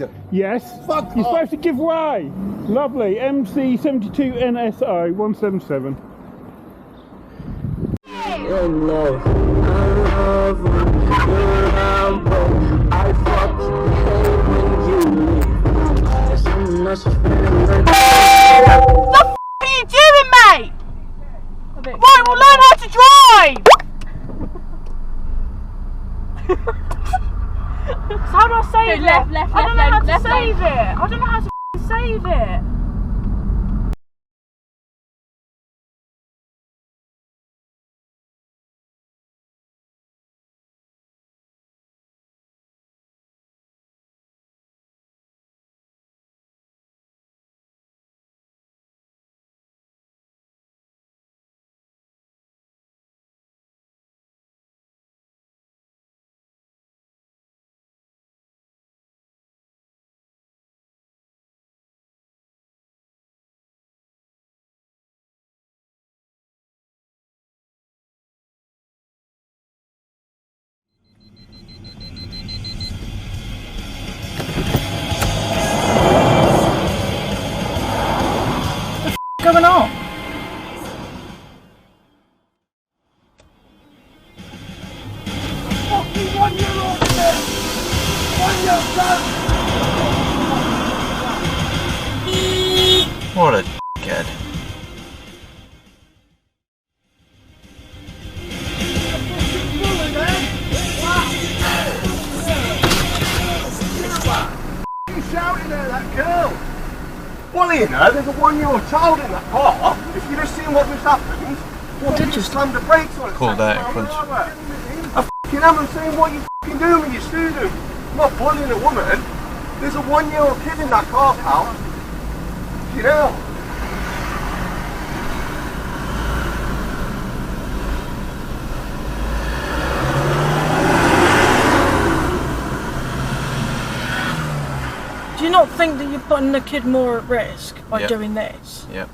road. Yes. Fuck You're off. supposed to give way. Lovely. MC72NSO 177. You know, I love Roundabout. I fuck you when you leave. I'm not so feeling like What the f are you doing, mate? Right, we'll learn how to drive! So how do I save it? Left, I don't know how to left, save it. I don't know how to save it. What's going on? Fucking 1 year old there. 1 year old. What a dickhead. You shouting there, that girl. Bullying her, there's a 1 year old child in that car. If you'd have seen what just happened, what did you slam the brakes on it? Called out in front. I fucking am saying what you fucking doing with your student. I'm not bullying a woman. There's a 1 year old kid in that car, pal. You know. Do you not think that you're putting the kid more at risk by doing this? Yep.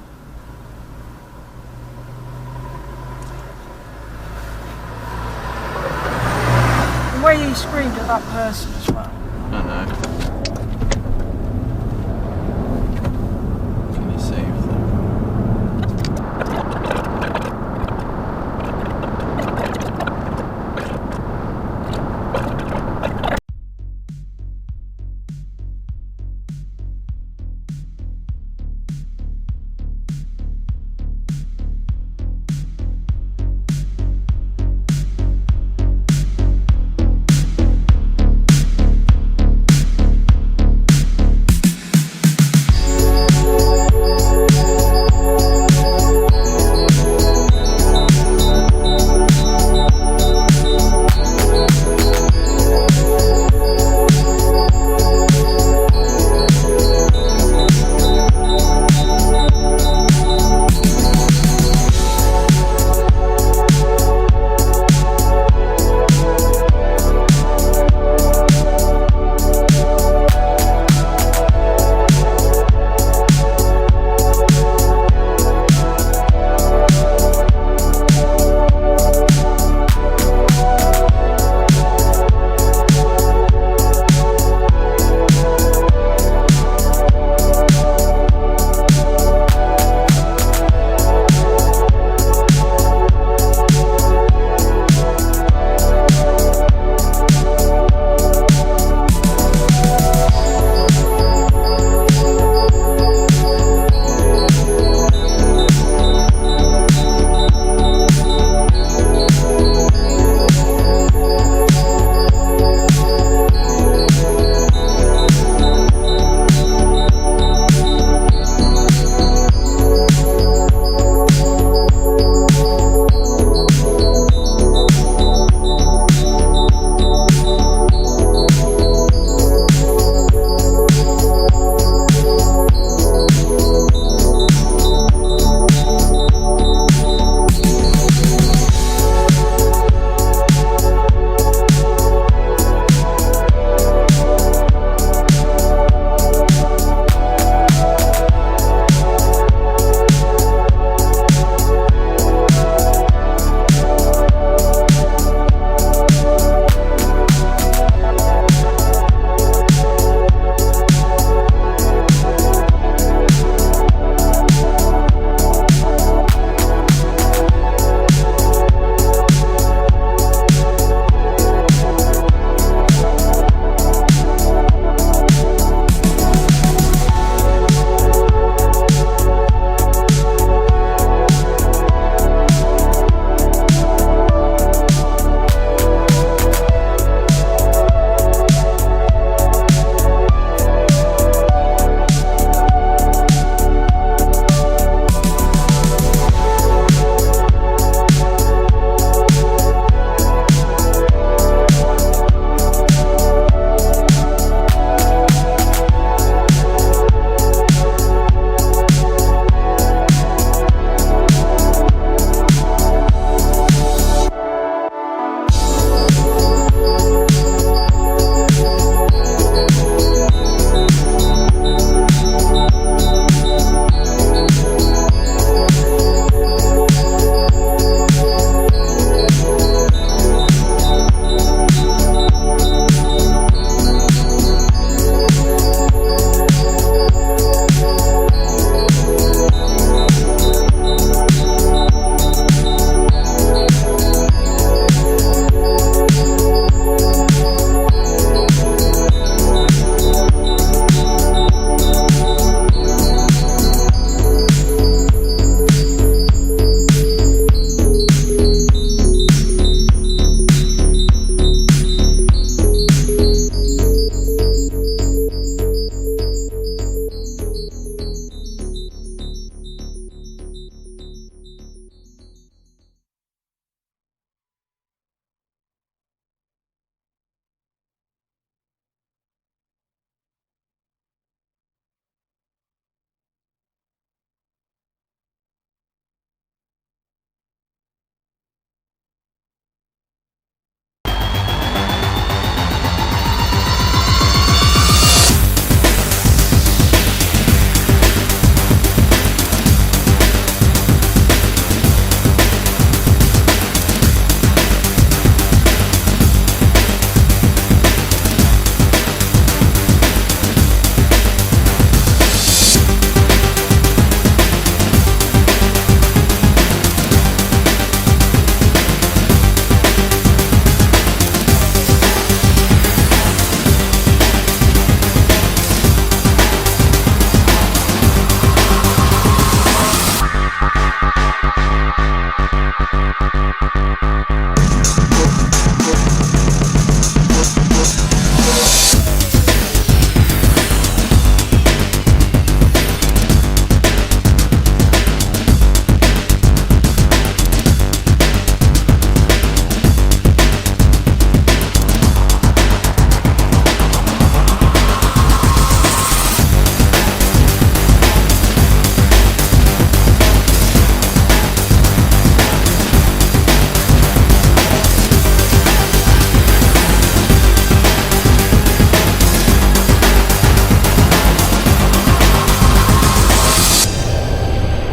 The way you screamed at that person as well. I know.